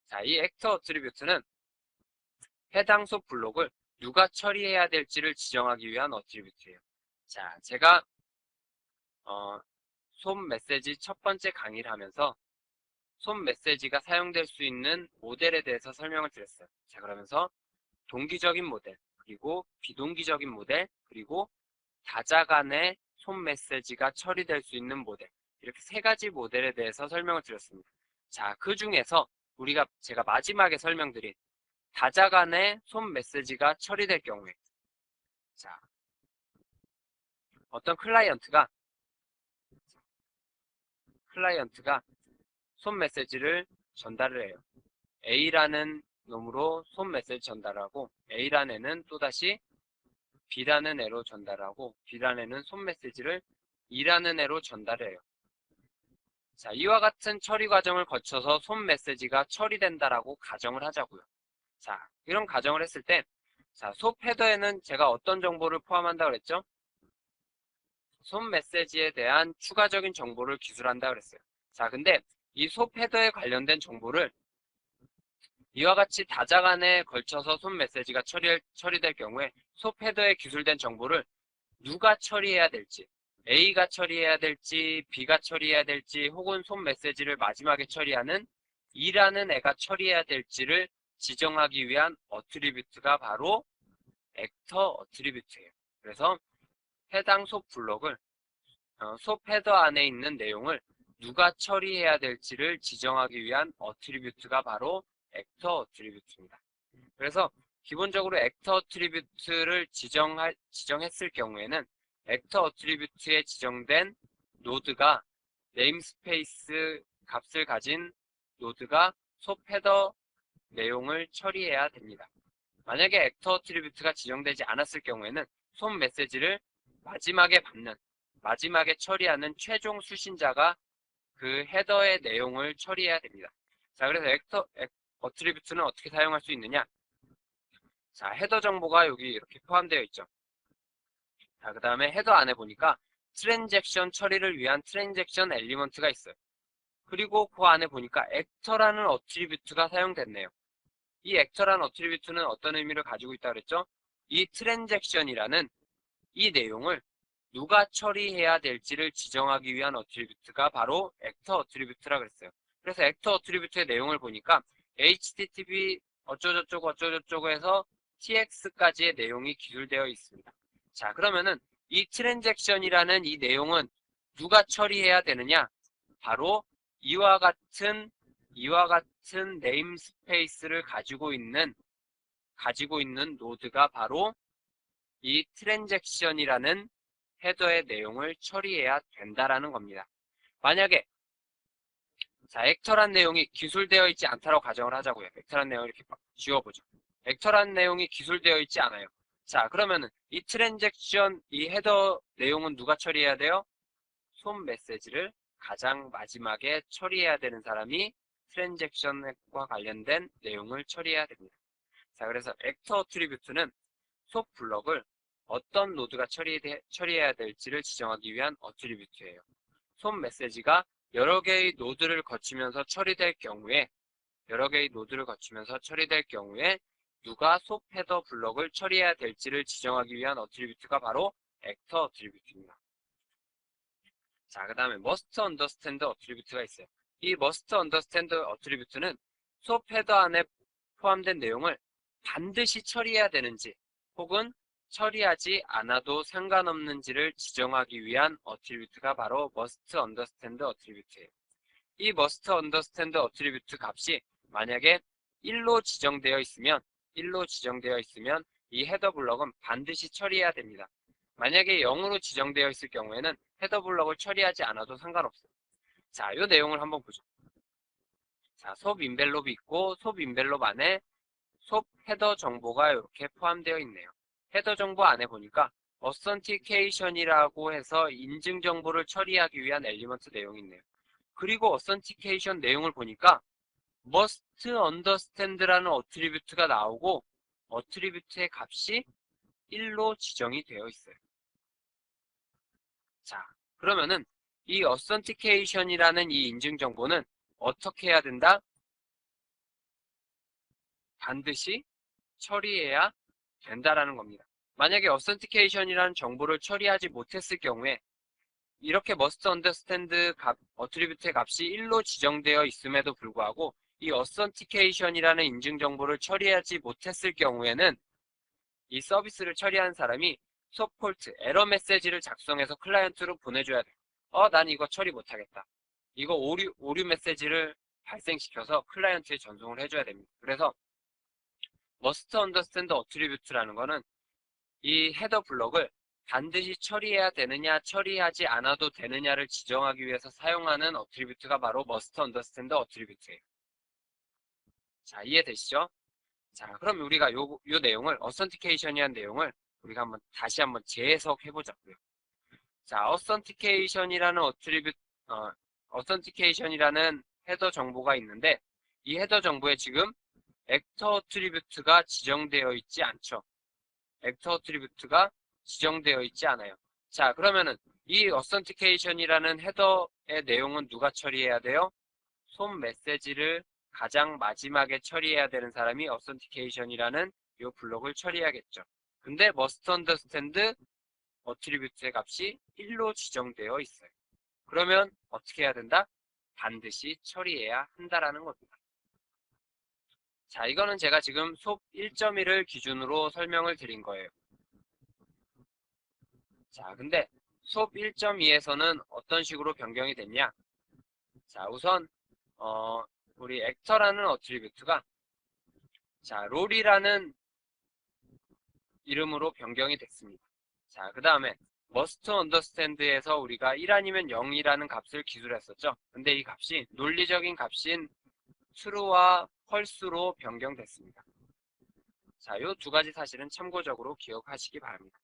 자, 이 액터 어트리뷰트는 해당 속 블록을 누가 처리해야 될지를 지정하기 위한 어트리뷰트예요. 자, 제가 솜 메시지 첫 번째 강의를 하면서 솜 메시지가 사용될 수 있는 모델에 대해서 설명을 드렸어요. 자, 그러면서 동기적인 모델, 그리고 비동기적인 모델, 그리고 다자간의 솜 메시지가 처리될 수 있는 모델, 이렇게 세 가지 모델에 대해서 설명을 드렸습니다. 자, 그 중에서 제가 마지막에 설명드린 다자간의 솜 메시지가 처리될 경우에, 자, 어떤 클라이언트가 솜 메시지를 전달을 해요. A라는 놈으로 솜 메시지 전달하고, A라는 애는 또다시 B라는 애로 전달하고, B라는 애는 솜 메시지를 E라는 애로 전달해요. 자, 이와 같은 처리 과정을 거쳐서 솜 메시지가 처리된다라고 가정을 하자고요. 자, 이런 가정을 했을 때, 자, 솜 헤더에는 제가 어떤 정보를 포함한다고 그랬죠? 솜 메시지에 대한 추가적인 정보를 기술한다고 그랬어요. 자, 근데 이 솜 헤더에 관련된 정보를 이와 같이 다자간에 걸쳐서 솜 메시지가 처리될 경우에 솜 헤더에 기술된 정보를 누가 처리해야 될지, A가 처리해야 될지, B가 처리해야 될지, 혹은 솜 메시지를 마지막에 처리하는 E라는 애가 처리해야 될지를 지정하기 위한 어트리뷰트가 바로 액터 어트리뷰트예요. 그래서 해당 속 블록을 속 헤더 안에 있는 내용을 누가 처리해야 될지를 지정하기 위한 어트리뷰트가 바로 액터 어트리뷰트입니다. 그래서 기본적으로 액터 어트리뷰트를 지정했을 경우에는 액터 어트리뷰트에 지정된 노드가 네임스페이스 값을 가진 노드가 속 헤더 내용을 처리해야 됩니다. 만약에 액터 어트리뷰트가 지정되지 않았을 경우에는 솜 메시지를 마지막에 처리하는 최종 수신자가 그 헤더의 내용을 처리해야 됩니다. 자, 그래서 어트리뷰트는 어떻게 사용할 수 있느냐? 자, 헤더 정보가 여기 이렇게 포함되어 있죠. 자, 그 다음에 헤더 안에 보니까 트랜잭션 처리를 위한 트랜잭션 엘리먼트가 있어요. 그리고 그 안에 보니까 액터라는 어트리뷰트가 사용됐네요. 이 액터라는 어트리뷰트는 어떤 의미를 가지고 있다 그랬죠? 이 트랜잭션이라는 이 내용을 누가 처리해야 될지를 지정하기 위한 어트리뷰트가 바로 액터 어트리뷰트라 그랬어요. 그래서 액터 어트리뷰트의 내용을 보니까 HTTP 어쩌고저쩌고 해서 TX까지의 내용이 기술되어 있습니다. 자, 그러면은 이 트랜잭션이라는 이 내용은 누가 처리해야 되느냐? 바로 이와 같은 네임스페이스를 가지고 있는 노드가 바로 이 트랜잭션이라는 헤더의 내용을 처리해야 된다라는 겁니다. 만약에 자, 액터란 내용이 기술되어 있지 않다고 가정을 하자고요. 액터란 내용을 이렇게 지워보죠. 액터란 내용이 기술되어 있지 않아요. 자, 그러면은 이 트랜잭션, 이 헤더 내용은 누가 처리해야 돼요? 솜 메시지를 가장 마지막에 처리해야 되는 사람이 트랜잭션과 관련된 내용을 처리해야 됩니다. 자, 그래서 액터 어트리뷰트는 속 블럭을 어떤 노드가 처리해야 될지를 지정하기 위한 어트리뷰트예요. 솜 메시지가 여러 개의 노드를 거치면서 처리될 경우에 누가 속 헤더 블럭을 처리해야 될지를 지정하기 위한 어트리뷰트가 바로 액터 어트리뷰트입니다. 자, 그 다음에 must understand 어트리뷰트가 있어요. 이 must understand 어트리뷰트는 속 헤더 안에 포함된 내용을 반드시 처리해야 되는지 혹은 처리하지 않아도 상관없는지를 지정하기 위한 어트리뷰트가 바로 must understand 어트리뷰트예요. 이 must understand 어트리뷰트 값이 만약에 1로 지정되어 있으면 이 헤더 블럭은 반드시 처리해야 됩니다. 만약에 0으로 지정되어 있을 경우에는 헤더 블럭을 처리하지 않아도 상관없어요. 자, 이 내용을 한번 보죠. 자, 솝 인벨롭이 있고 솝 인벨롭 안에 솝 헤더 정보가 이렇게 포함되어 있네요. 헤더 정보 안에 보니까 authentication이라고 해서 인증 정보를 처리하기 위한 엘리먼트 내용이 있네요. 그리고 authentication 내용을 보니까 must understand라는 어트리뷰트가 나오고 어트리뷰트의 값이 1로 지정이 되어 있어요. 자, 그러면은 이 authentication이라는 이 인증 정보는 어떻게 해야 된다? 반드시 처리해야 된다라는 겁니다. 만약에 authentication이라는 정보를 처리하지 못했을 경우에 이렇게 must understand attribute의 값이 1로 지정되어 있음에도 불구하고 이 authentication이라는 인증 정보를 처리하지 못했을 경우에는 이 서비스를 처리하는 사람이 소폴트, 에러 메시지를 작성해서 클라이언트로 보내줘야 돼. 난 이거 처리 못하겠다. 이거 오류 메시지를 발생시켜서 클라이언트에 전송을 해줘야 됩니다. 그래서 must understand attribute라는 거는 이 헤더 블럭을 반드시 처리해야 되느냐, 처리하지 않아도 되느냐를 지정하기 위해서 사용하는 어트리뷰트가 바로 must understand attribute예요. 자, 이해되시죠? 자, 그럼 우리가 요 내용을, authentication이라는 내용을 우리가 다시 한번 재해석해보자고요. 자, authentication이라는 authentication이라는 헤더 정보가 있는데, 이 헤더 정보에 지금 actor attribute가 지정되어 있지 않죠. actor attribute가 지정되어 있지 않아요. 자, 그러면은 이 authentication이라는 헤더의 내용은 누가 처리해야 돼요? 손 메시지를 가장 마지막에 처리해야 되는 사람이 authentication이라는 이 블록을 처리해야겠죠. 근데 must understand attribute의 값이 1로 지정되어 있어요. 그러면 어떻게 해야 된다? 반드시 처리해야 한다라는 겁니다. 자, 이거는 제가 지금 속 1.1을 기준으로 설명을 드린 거예요. 자, 근데 속 1.2에서는 어떤 식으로 변경이 됐냐? 자, 우선 우리 액터라는 어트리뷰트가 자, 롤이라는 이름으로 변경이 됐습니다. 자, 그 다음에 must understand에서 우리가 1 아니면 0이라는 값을 기술했었죠. 근데 이 값이 논리적인 값인 true와 false로 변경됐습니다. 자, 이 두 가지 사실은 참고적으로 기억하시기 바랍니다.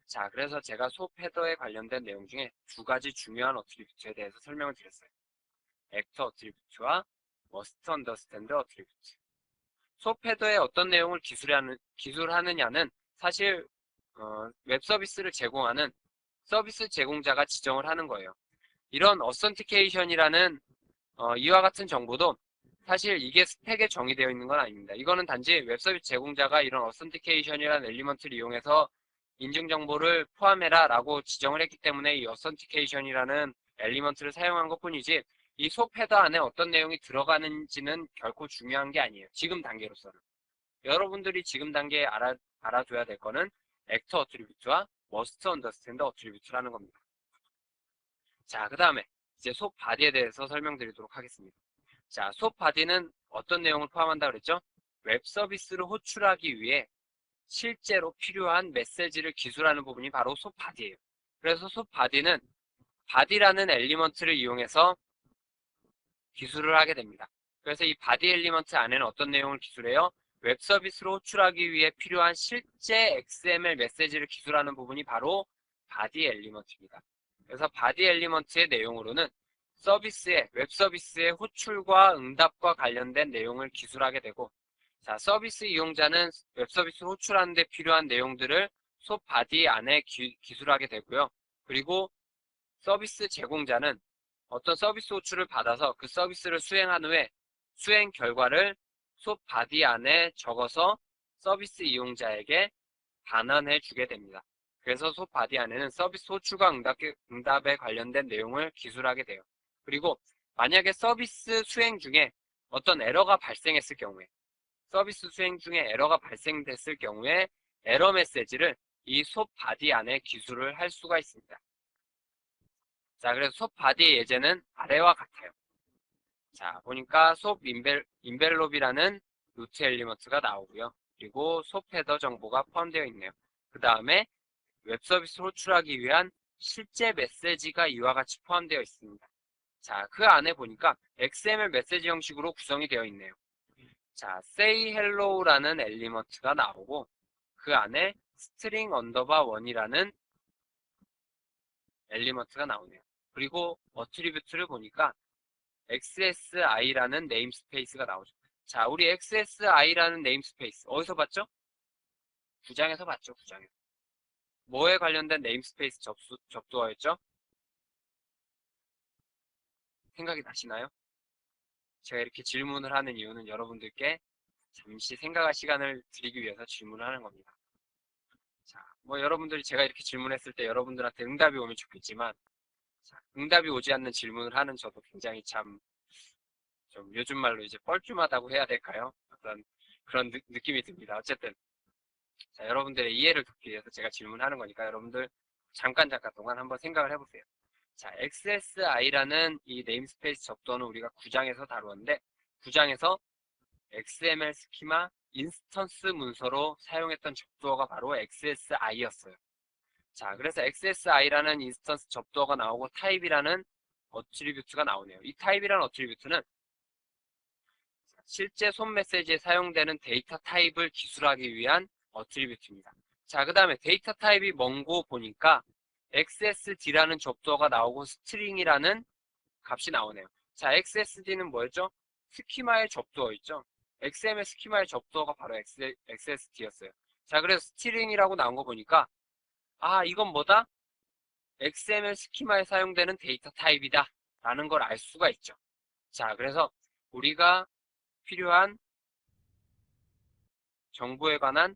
자, 그래서 제가 소프 헤더에 관련된 내용 중에 두 가지 중요한 어트리뷰트에 대해서 설명을 드렸어요. 액터 어트리뷰트와 must understand 어트리뷰트. 소프 헤더에 어떤 내용을 기술하느냐는 사실 웹 서비스를 제공하는 서비스 제공자가 지정을 하는 거예요. 이런 authentication이라는 이와 같은 정보도 사실 이게 스펙에 정의되어 있는 건 아닙니다. 이거는 단지 웹 서비스 제공자가 이런 authentication이라는 엘리먼트를 이용해서 인증 정보를 포함해라 라고 지정을 했기 때문에 이 authentication이라는 엘리먼트를 사용한 것 뿐이지 이 소프 헤더 안에 어떤 내용이 들어가는지는 결코 중요한 게 아니에요. 지금 단계로서는. 여러분들이 지금 단계에 알아둬야 될 거는 액터 어트리뷰트와 must understand 어트리뷰트라는 겁니다. 자, 그 다음에 이제 속 바디에 대해서 설명드리도록 하겠습니다. 자, 속 바디는 어떤 내용을 포함한다 그랬죠? 웹 서비스를 호출하기 위해 실제로 필요한 메시지를 기술하는 부분이 바로 속 바디예요. 그래서 속 바디는 바디라는 엘리먼트를 이용해서 기술을 하게 됩니다. 그래서 이 바디 엘리먼트 안에는 어떤 내용을 기술해요? 웹 서비스로 호출하기 위해 필요한 실제 XML 메시지를 기술하는 부분이 바로 바디 엘리먼트입니다. 그래서 바디 엘리먼트의 내용으로는 웹 서비스의 호출과 응답과 관련된 내용을 기술하게 되고, 자, 서비스 이용자는 웹 서비스를 호출하는 데 필요한 내용들을 속 바디 안에 기술하게 되고요. 그리고 서비스 제공자는 어떤 서비스 호출을 받아서 그 서비스를 수행한 후에 수행 결과를 속 바디 안에 적어서 서비스 이용자에게 반환해 주게 됩니다. 그래서 속 바디 안에는 서비스 호출과 응답에 관련된 내용을 기술하게 돼요. 그리고 만약에 서비스 수행 중에 어떤 에러가 발생했을 경우에 서비스 수행 중에 에러가 발생됐을 경우에 에러 메시지를 이 속 바디 안에 기술을 할 수가 있습니다. 자, 그래서 속 바디의 예제는 아래와 같아요. 자, 보니까 속 인벨롭이라는 루트 엘리먼트가 나오고요. 그리고 속 헤더 정보가 포함되어 있네요. 그 다음에 웹 서비스 호출하기 위한 실제 메시지가 이와 같이 포함되어 있습니다. 자, 그 안에 보니까 XML 메시지 형식으로 구성이 되어 있네요. 자, say hello라는 엘리먼트가 나오고 그 안에 string underbar 1이라는 엘리먼트가 나오네요. 그리고 어트리뷰트를 보니까 XSI라는 네임스페이스가 나오죠. 자, 우리 XSI라는 네임스페이스 어디서 봤죠? 9장에서 봤죠, 9장에서. 뭐에 관련된 네임스페이스 접두어였죠? 생각이 나시나요? 제가 이렇게 질문을 하는 이유는 여러분들께 잠시 생각할 시간을 드리기 위해서 질문을 하는 겁니다. 자, 뭐 여러분들이 제가 이렇게 질문했을 때 여러분들한테 응답이 오면 좋겠지만, 자, 응답이 오지 않는 질문을 하는 저도 굉장히 참 좀 요즘 말로 이제 뻘쭘하다고 해야 될까요? 어떤 그런 느낌이 듭니다. 어쨌든 자, 여러분들의 이해를 돕기 위해서 제가 질문하는 거니까 여러분들 잠깐 동안 한번 생각을 해보세요. 자, XSI라는 이 네임스페이스 접도는 우리가 9장에서 다루었는데 9장에서 XML 스키마 인스턴스 문서로 사용했던 접두어가 바로 XSI였어요. 자, 그래서 XSI라는 인스턴스 접두어가 나오고 타입이라는 어트리뷰트가 나오네요. 이 타입이라는 어트리뷰트는 실제 손 메시지에 사용되는 데이터 타입을 기술하기 위한 어트리뷰트입니다. 자, 그 다음에 데이터 타입이 뭔고 보니까 XSD라는 접두어가 나오고 스트링이라는 값이 나오네요. 자, XSD는 뭐였죠? 스키마의 접두어 있죠? XML 스키마의 접두어가 바로 XSD였어요. 자, 그래서 스트링이라고 나온 거 보니까 아, 이건 뭐다? XML 스키마에 사용되는 데이터 타입이다 라는 걸 알 수가 있죠. 자, 그래서 우리가 필요한 정보에 관한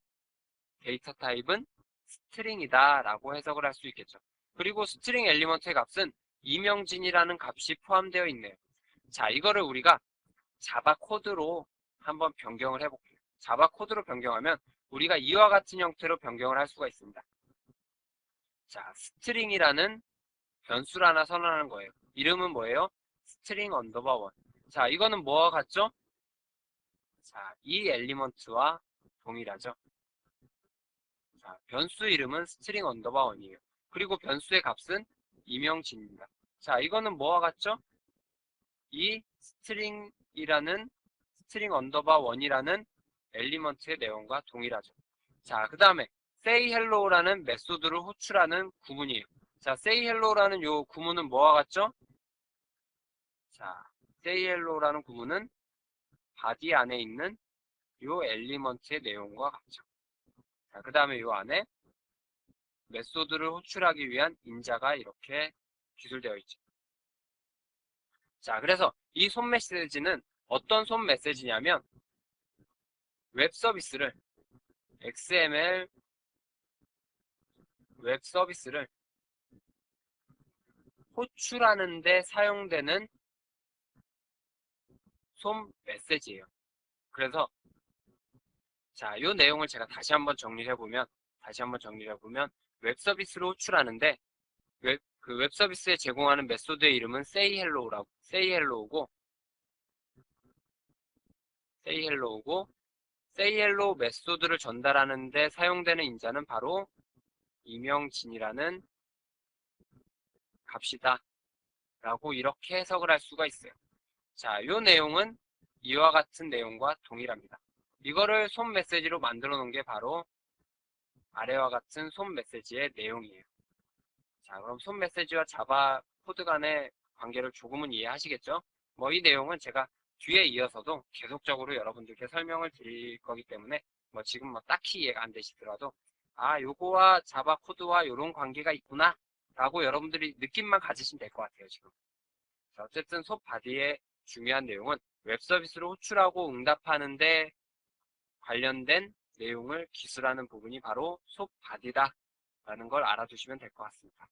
데이터 타입은 스트링이다 라고 해석을 할 수 있겠죠. 그리고 스트링 엘리먼트의 값은 이명진이라는 값이 포함되어 있네요. 자, 이거를 우리가 자바 코드로 한번 변경을 해볼게요. 자바 코드로 변경하면 우리가 이와 같은 형태로 변경을 할 수가 있습니다. 자, 스트링이라는 변수를 하나 선언하는 거예요. 이름은 뭐예요? 스트링 언더바 원. 자, 이거는 뭐와 같죠? 자, 이 엘리먼트와 동일하죠. 자, 변수 이름은 스트링 언더바 원이에요. 그리고 변수의 값은 이명진입니다. 자, 이거는 뭐와 같죠? 이 스트링이라는 스트링 언더바 원이라는 엘리먼트의 내용과 동일하죠. 자, 그 다음에 say hello라는 메소드를 호출하는 구문이에요. 자, say hello라는 요 구문은 뭐와 같죠? 자, say hello라는 구문은 body 안에 있는 요 엘리먼트의 내용과 같죠. 자, 그 다음에 요 안에 메소드를 호출하기 위한 인자가 이렇게 기술되어 있죠. 자, 그래서 이 손 메시지는 어떤 손 메시지냐면 웹 서비스를 XML 웹 서비스를 호출하는 데 사용되는 손 메시지예요. 그래서 자, 이 내용을 제가 다시 한번 정리를 해보면 웹 서비스로 호출하는데 그 웹 서비스에 제공하는 메소드의 이름은 say hello고 say hello 메소드를 전달하는 데 사용되는 인자는 바로 이명진이라는 값이다 라고 이렇게 해석을 할 수가 있어요. 자, 이 내용은 이와 같은 내용과 동일합니다. 이거를 손 메시지로 만들어 놓은 게 바로 아래와 같은 손 메시지의 내용이에요. 자, 그럼 손 메시지와 자바 코드 간의 관계를 조금은 이해하시겠죠? 뭐 이 내용은 제가 뒤에 이어서도 계속적으로 여러분들께 설명을 드릴 거기 때문에 뭐 지금 뭐 딱히 이해가 안 되시더라도 아, 요거와 자바 코드와 이런 관계가 있구나 라고 여러분들이 느낌만 가지시면 될 것 같아요, 지금. 자, 어쨌든 소 바디의 중요한 내용은 웹 서비스로 호출하고 응답하는데 관련된 내용을 기술하는 부분이 바로 소 바디다 라는 걸 알아두시면 될 것 같습니다.